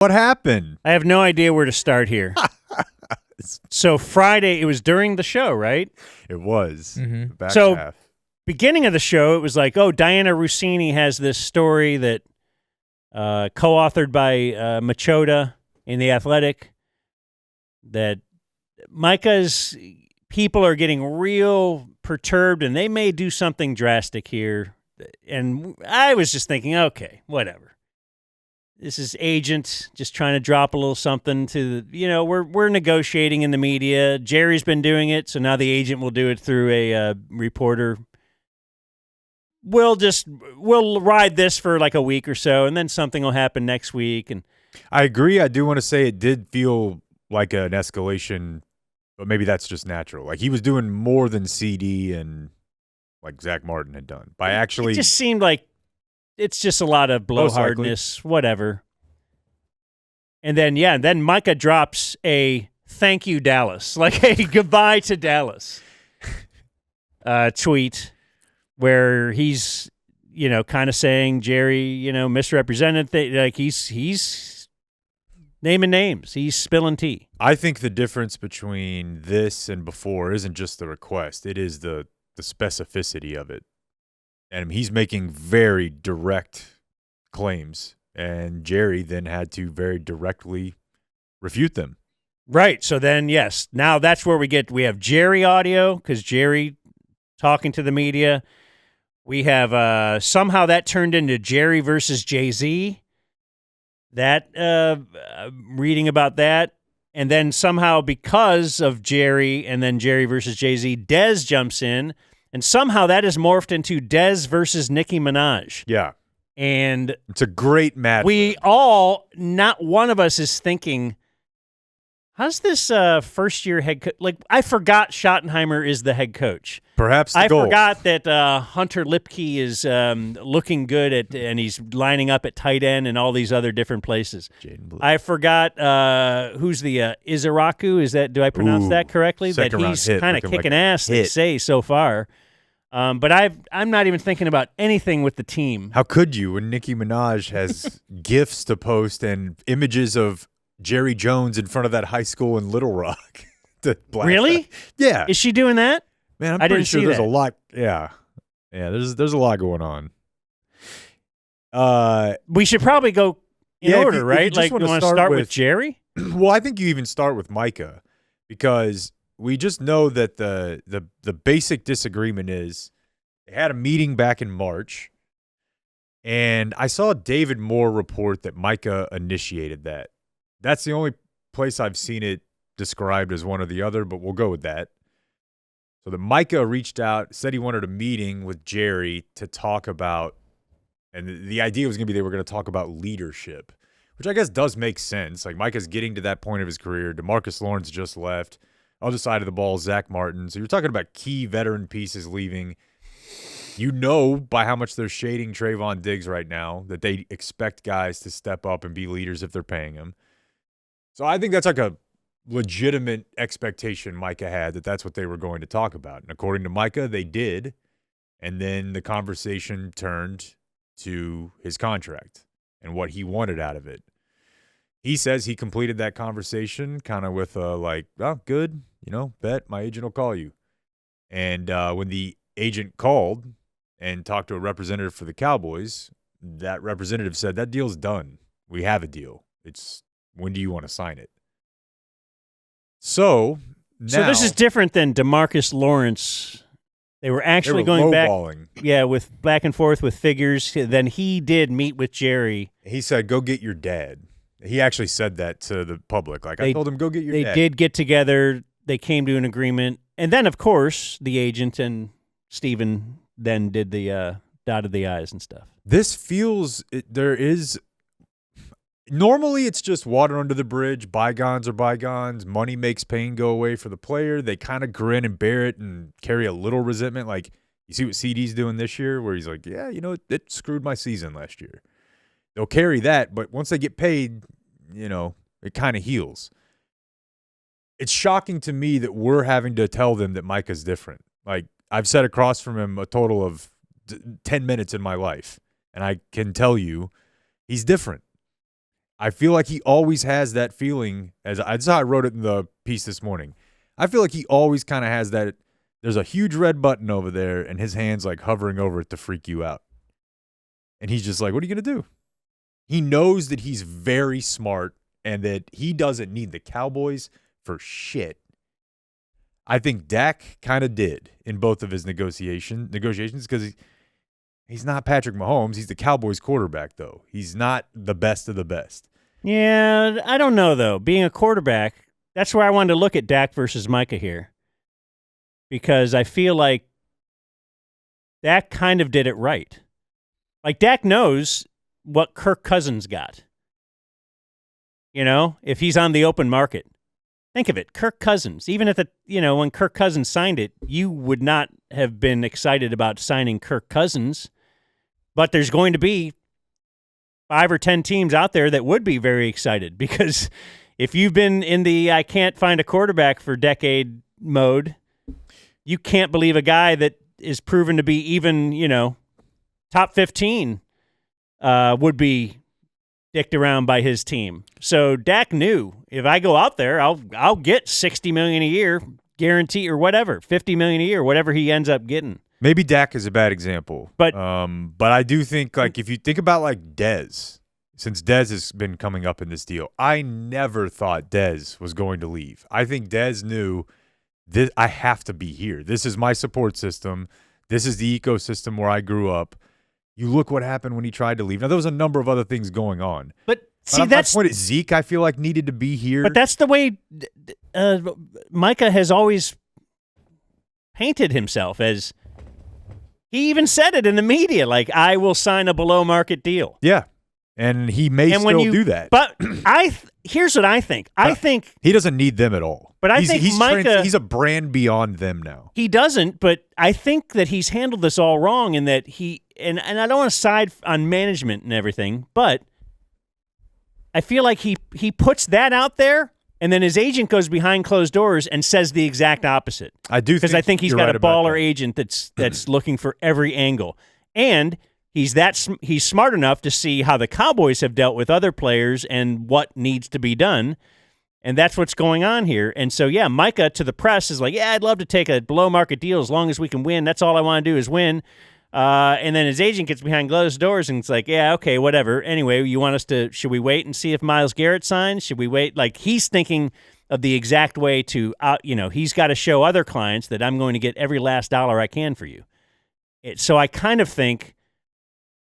What happened? I have no idea where to start here. So Friday, it was during the show, right? It was. Mm-hmm. The back So- half. Beginning of the show, it was like, oh, Diana Rossini has this story that co-authored by Machota in The Athletic that Micah's people are getting real perturbed and they may do something drastic here. And I was just thinking, okay, whatever. This is agent just trying to drop a little something to, we're negotiating in the media. Jerry's been doing it, so now the agent will do it through a reporter. We'll ride this for like a week or so, and then something will happen next week. And I agree. I do want to say it did feel like an escalation, but maybe that's just natural. Like he was doing more than CD and like Zach Martin had done by actually. It just seemed like it's just a lot of Most likely. blowhardness, whatever. And then Micah drops a thank you, Dallas, like a goodbye to Dallas tweet where he's, kind of saying Jerry, misrepresented. Like he's naming names. He's spilling tea. I think the difference between this and before isn't just the request. It is the specificity of it. And he's making very direct claims. And Jerry then had to very directly refute them. Right. So then, yes, now that's where we have Jerry audio because Jerry talking to the media. We have somehow that turned into Jerry versus Jay-Z. That reading about that. And then somehow because of Jerry and then Jerry versus Jay-Z, Dez jumps in. And somehow that is morphed into Dez versus Nicki Minaj. Yeah. And It's a great match. not one of us is thinking, how's this first-year head coach? Like, I forgot Schottenheimer is the head coach. Perhaps the I goal. forgot that Hunter Lipke is looking good and he's lining up at tight end and all these other different places. Jaden Blue. I forgot who's the Izaraku. Do I pronounce that correctly? That second round he's hit, kind of looking like kicking a ass, they hit. say, so far. But I'm not even thinking about anything with the team. How could you when Nicki Minaj has GIFs to post and images of Jerry Jones in front of that high school in Little Rock? to blast Really? that? Yeah. Is she doing that? Man, I'm I pretty didn't sure see there's that. a lot. Yeah. Yeah, there's a lot going on. We should probably go in Yeah, if order, you- if right? you just Like, wanna you want to start start with with- Jerry? Well, I think you even start with Micah because we just know that the basic disagreement is they had a meeting back in March, and I saw David Moore report that Micah initiated that. That's the only place I've seen it described as one or the other, but we'll go with that. So that Micah reached out, said he wanted a meeting with Jerry to talk about, and the idea was going to be they were going to talk about leadership, which I guess does make sense. Like Micah's getting to that point of his career. DeMarcus Lawrence just left. Other side of the ball, Zach Martin. So you're talking about key veteran pieces leaving. You know by how much they're shading Trayvon Diggs right now that they expect guys to step up and be leaders if they're paying them. So I think that's like a legitimate expectation Micah had that that's what they were going to talk about. And according to Micah, they did. And then the conversation turned to his contract and what he wanted out of it. He says he completed that conversation kind of with a like, oh, good, bet my agent will call you. And when the agent called and talked to a representative for the Cowboys, that representative said, that deal's done. We have a deal. It's when do you want to sign it? So now, this is different than DeMarcus Lawrence. They were actually going back, lowballing. with back and forth with figures. Then he did meet with Jerry. He said, go get your dad. He actually said that to the public. Like, I told him, go get your dad. They did get together. They came to an agreement. And then, of course, the agent and Steven then did the dotted the I's and stuff. This feels there is normally it's just water under the bridge. Bygones are bygones. Money makes pain go away for the player. They kind of grin and bear it and carry a little resentment. Like, you see what CD's doing this year where he's like, yeah, it screwed my season last year. They'll carry that, but once they get paid, it kind of heals. It's shocking to me that we're having to tell them that Micah's different. Like, I've sat across from him a total of 10 minutes in my life, and I can tell you he's different. I feel like he always has that feeling. That's how I wrote it in the piece this morning. I feel like he always kind of has that. There's a huge red button over there, and his hand's like hovering over it to freak you out. And he's just like, what are you going to do? He knows that he's very smart and that he doesn't need the Cowboys for shit. I think Dak kind of did in both of his negotiations because he's not Patrick Mahomes. He's the Cowboys quarterback, though. He's not the best of the best. Yeah, I don't know, though. Being a quarterback, that's where I wanted to look at Dak versus Micah here. Because I feel like Dak kind of did it right. Like, Dak knows what Kirk Cousins got. You know, if he's on the open market. Think of it, Kirk Cousins. Even at when Kirk Cousins signed it, you would not have been excited about signing Kirk Cousins. But there's going to be 5 or 10 teams out there that would be very excited because if you've been in the I can't find a quarterback for decade mode, you can't believe a guy that is proven to be even, top 15 would be dicked around by his team. So Dak knew if I go out there, I'll get $60 million a year guarantee or whatever, $50 million a year, whatever he ends up getting. Maybe Dak is a bad example, but I do think like if you think about like Dez, since Dez has been coming up in this deal, I never thought Dez was going to leave. I think Dez knew this, I have to be here. This is my support system. This is the ecosystem where I grew up. You look what happened when he tried to leave. Now, there was a number of other things going on. But see, that's my point. Zeke, I feel like, needed to be here. But that's the way Micah has always painted himself as. He even said it in the media, like, I will sign a below-market deal. Yeah, and he may still do that. But here's what I think. I think he doesn't need them at all. But I think Micah, he's a brand beyond them now. He doesn't, but I think that he's handled this all wrong in that and I don't want to side on management and everything, but I feel like he puts that out there, and then his agent goes behind closed doors and says the exact opposite. I do, because I think he's got a baller agent that's looking for every angle, and he's smart enough to see how the Cowboys have dealt with other players and what needs to be done. And that's what's going on here. And so, yeah, Micah to the press is like, yeah, I'd love to take a below-market deal as long as we can win. That's all I want to do is win. And then his agent gets behind closed doors and it's like, yeah, okay, whatever. Anyway, you want us to – should we wait and see if Myles Garrett signs? Should we wait? Like, he's thinking of the exact way to he's got to show other clients that I'm going to get every last dollar I can for you. So I kind of think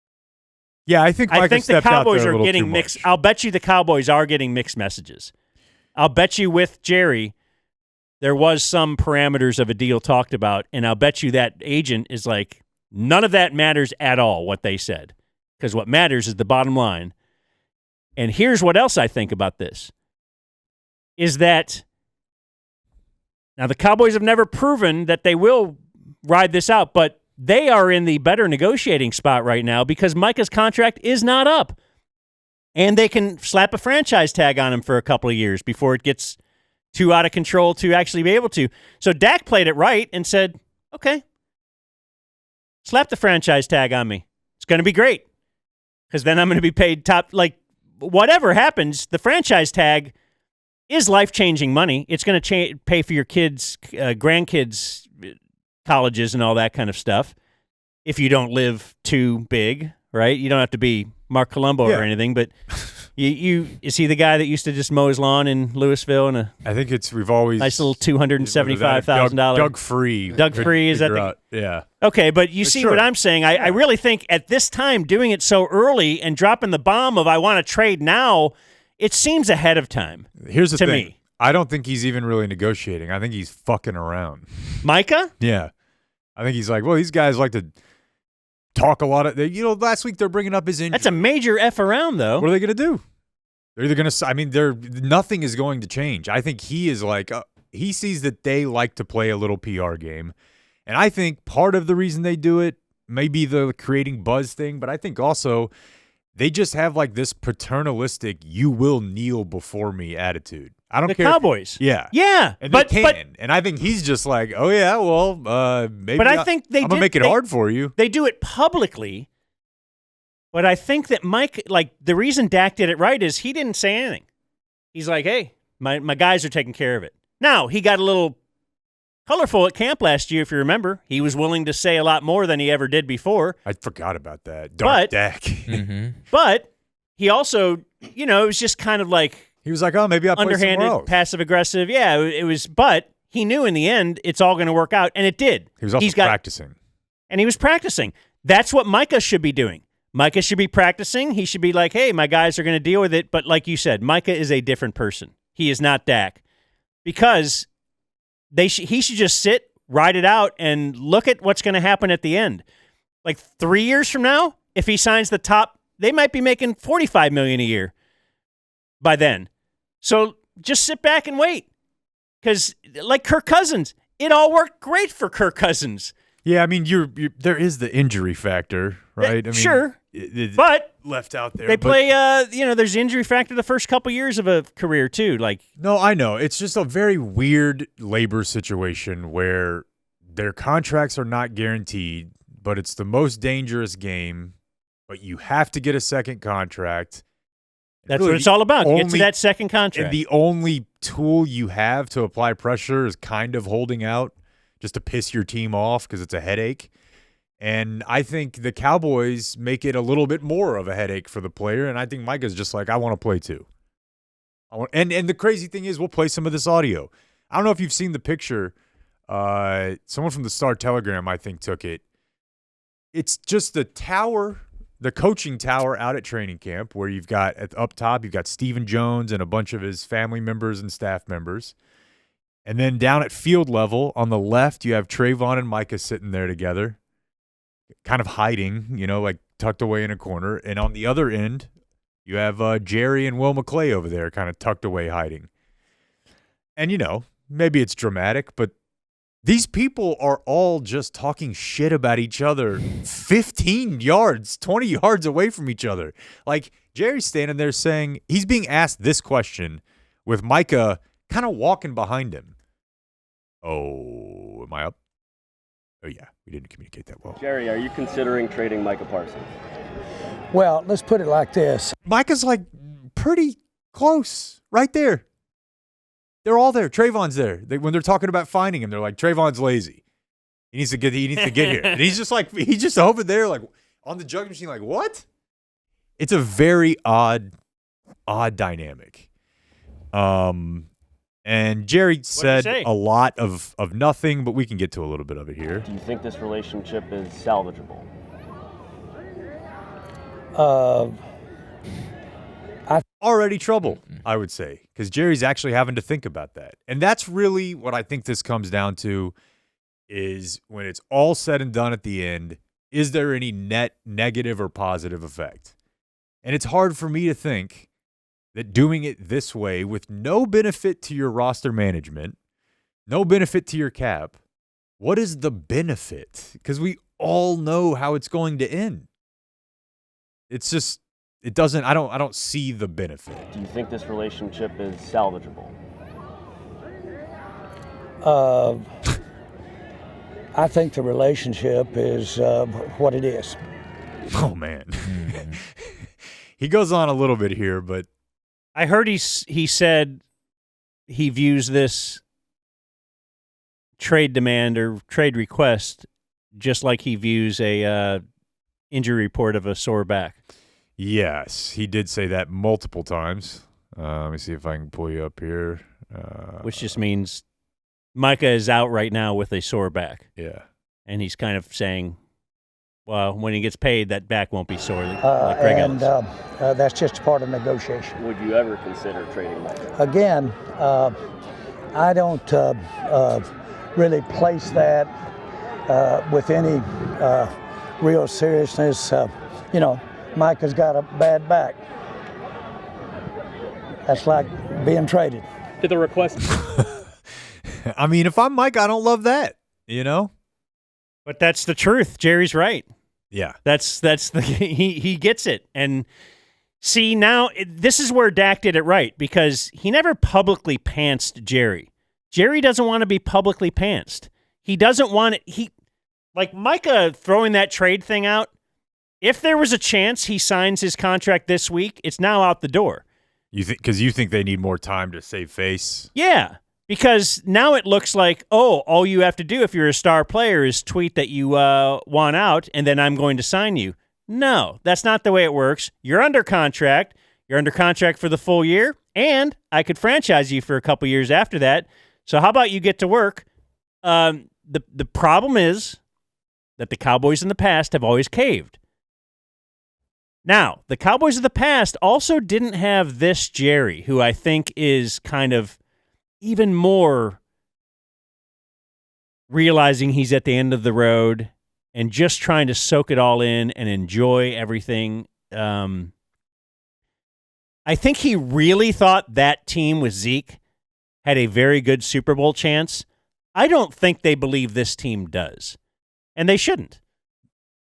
– yeah, I think the Cowboys are getting mixed – I'll bet you the Cowboys are getting mixed messages. I'll bet you with Jerry, there was some parameters of a deal talked about, and I'll bet you that agent is like, none of that matters at all, what they said, because what matters is the bottom line. And here's what else I think about this, is that now the Cowboys have never proven that they will ride this out, but they are in the better negotiating spot right now because Micah's contract is not up. And they can slap a franchise tag on him for a couple of years before it gets too out of control to actually be able to. So Dak played it right and said, okay, slap the franchise tag on me. It's going to be great because then I'm going to be paid top. Like, whatever happens, the franchise tag is life-changing money. It's going to pay for your kids, grandkids' colleges and all that kind of stuff if you don't live too big, right? You don't have to be Mark Colombo or anything, but you is he the guy that used to just mow his lawn in Louisville? I think we've always nice little $275,000. Doug Free. Doug Free, is that yeah. Okay, but you see what I'm saying? I really think at this time doing it so early and dropping the bomb of I want to trade now, it seems ahead of time. Here's the thing. Me. I don't think he's even really negotiating. I think he's fucking around. Micah? Yeah. I think he's like, well, these guys like to talk a lot of, last week they're bringing up his injury. That's a major F around, though. What are they going to do? They're either going to, nothing is going to change. I think he is like, he sees that they like to play a little PR game. And I think part of the reason they do it may be the creating buzz thing, but I think also they just have like this paternalistic, you will kneel before me attitude. I don't care. The Cowboys. Yeah. Yeah. And they can. And I think he's just like, oh, yeah, well, maybe but I think I'm going to make it hard for you. They do it publicly But I think that Mike, like the reason Dak did it right is he didn't say anything. He's like, hey, my guys are taking care of it. Now, he got a little colorful at camp last year, if you remember. He was willing to say a lot more than he ever did before. I forgot about that. Dark Dak. But he also, it was just kind of like he was like, oh, maybe I'll play somewhere else. Passive aggressive. Yeah, it was. But he knew in the end it's all going to work out, and it did. He was also practicing. And he was practicing. That's what Micah should be doing. Micah should be practicing. He should be like, hey, my guys are going to deal with it. But like you said, Micah is a different person. He is not Dak. Because he should just sit, ride it out, and look at what's going to happen at the end. Like 3 years from now, if he signs the top, they might be making $45 million a year by then. So just sit back and wait. Because like Kirk Cousins, it all worked great for Kirk Cousins. Yeah, I mean, there is the injury factor, right? I mean, sure, but left out there. They play. There's injury factor the first couple years of a career too. Like, no, I know it's just a very weird labor situation where their contracts are not guaranteed, but it's the most dangerous game. But you have to get a second contract. That's really what it's all about. Get to that second contract. And the only tool you have to apply pressure is kind of holding out, just to piss your team off because it's a headache. And I think the Cowboys make it a little bit more of a headache for the player, and I think Micah's just like, I want to play too. And the crazy thing is, we'll play some of this audio. I don't know if you've seen the picture. Someone from the Star Telegram, I think, took it. It's just the tower, the coaching tower out at training camp where you've got, up top, you've got Stephen Jones and a bunch of his family members and staff members. And then down at field level, on the left, you have Trayvon and Micah sitting there together, kind of hiding, like tucked away in a corner. And on the other end, you have Jerry and Will McClay over there, kind of tucked away hiding. And, maybe it's dramatic, but these people are all just talking shit about each other 15 yards, 20 yards away from each other. Like, Jerry's standing there saying, he's being asked this question with Micah kind of walking behind him. Oh, am I up? Oh, yeah, we didn't communicate that well. Jerry, are you considering trading Micah Parsons? Well, let's put it like this. Micah's like pretty close, right there. They're all there. Trayvon's there. When they're talking about finding him, they're like, Trayvon's lazy. He needs to get here. And he's just over there, like on the juggling machine, like, what? It's a very odd dynamic. And Jerry said a lot of nothing, but we can get to a little bit of it here. Do you think this relationship is salvageable? Already trouble, I would say, because Jerry's actually having to think about that. And that's really what I think this comes down to, is when it's all said and done at the end, is there any net negative or positive effect? And it's hard for me to think that doing it this way with no benefit to your roster management, no benefit to your cap, what is the benefit? Because we all know how it's going to end. It's just, it doesn't, I don't see the benefit. Do you think this relationship is salvageable? I think the relationship is what it is. Oh, man. He goes on a little bit here, but I heard he said he views this trade demand or trade request just like he views a injury report of a sore back. Yes, he did say that multiple times. Let me see if I can pull you up here. Which just means Micah is out right now with a sore back. Yeah. And he's kind of saying, well, when he gets paid, that back won't be sore like Greg Ellis. That's just part of negotiation. Would you ever consider trading Micah? Again, I don't really place that with any real seriousness. Micah's got a bad back. That's like being traded. To the request. I mean, if I'm Mike, I don't love that, But that's the truth. Jerry's right. Yeah. That's he gets it. And see, now this is where Dak did it right, because he never publicly pantsed Jerry. Jerry doesn't want to be publicly pantsed. He doesn't want it. Like Micah throwing that trade thing out, If there was a chance he signs his contract this week, it's now out the door. You think because you think they need more time to save face? Yeah, because now it looks like, all you have to do if you're a star player is tweet that you want out, and then I'm going to sign you. No, that's not the way it works. You're under contract. You're under contract for the full year, and I could franchise you for a couple years after that. So how about you get to work? The problem is that the Cowboys in the past have always caved. Now, the Cowboys of the past also didn't have this Jerry, who I think is kind of even more realizing he's at the end of the road and just trying to soak it all in and enjoy everything. I think he really thought that team with Zeke had a very good Super Bowl chance. I don't think they believe this team does, and they shouldn't.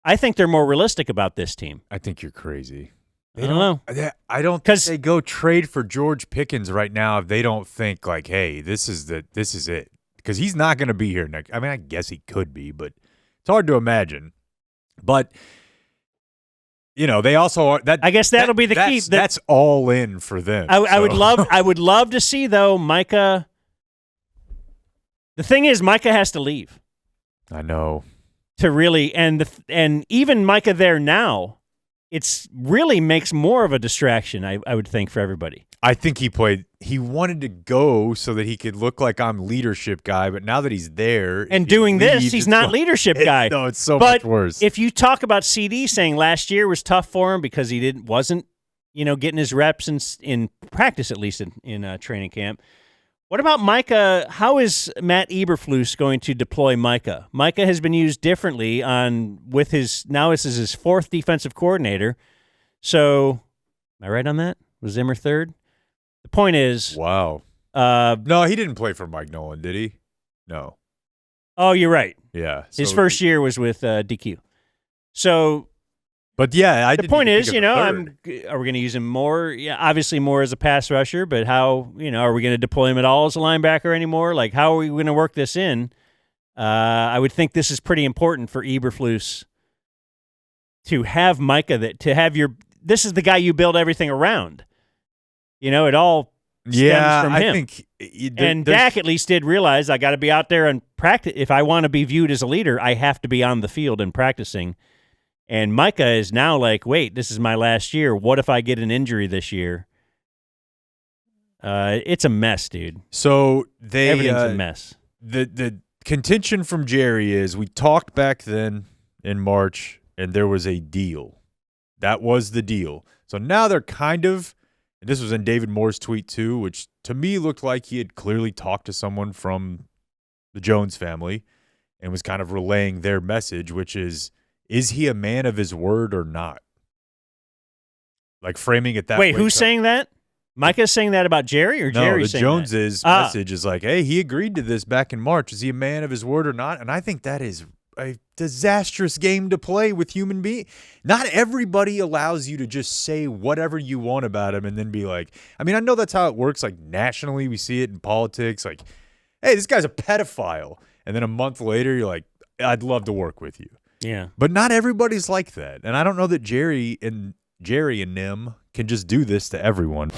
I think they're more realistic about this team. I think you're crazy. I don't know. I don't think they go trade for George Pickens right now if they don't think like, hey, this is it. Because he's not going to be here next. I mean, I guess he could be, but it's hard to imagine. But they also are. I guess that'll be the key. That's all in for them. I would love to see though, Micah. The thing is, Micah has to leave. I know. To really and even Micah there now, it's really makes more of a distraction. I would think for everybody. I think he wanted to go so that he could look like I'm leadership guy, but now that he's there and doing this, he's not leadership guy. No, it's so much worse. If you talk about CD saying last year was tough for him because he wasn't getting his reps in practice, at least in training camp. What about Micah? How is Matt Eberflus going to deploy Micah? Micah has been used differently now this is his fourth defensive coordinator. So, am I right on that? Was Zimmer third? The point is... Wow. No, he didn't play for Mike Nolan, did he? No. Oh, you're right. Yeah. His first year was with DQ. So... But yeah, the point is, are we going to use him more? Yeah, obviously more as a pass rusher, but how, are we going to deploy him at all as a linebacker anymore? Like, how are we going to work this in? I would think this is pretty important for Eberflus to have Micah, this is the guy you build everything around. It all stems from him. I think Dak at least did realize I got to be out there and practice. If I want to be viewed as a leader, I have to be on the field and practicing. And Micah is now like, wait, this is my last year. What if I get an injury this year? It's a mess, dude. So everything's a mess. The contention from Jerry is we talked back then in March, and there was a deal. That was the deal. So now they're kind of, and this was in David Moore's tweet too, which to me looked like he had clearly talked to someone from the Jones family and was kind of relaying their message, which is he a man of his word or not? Like framing it that way. Wait, who's saying that? Micah's saying that about Jerry or Jerry saying that? No, the Joneses' message is like, hey, he agreed to this back in March. Is he a man of his word or not? And I think that is a disastrous game to play with human beings. Not everybody allows you to just say whatever you want about him and then be like, I mean, I know that's how it works. Like nationally, we see it in politics. Like, hey, this guy's a pedophile. And then a month later, you're like, I'd love to work with you. Yeah. But not everybody's like that. And I don't know that Jerry and Nim can just do this to everyone.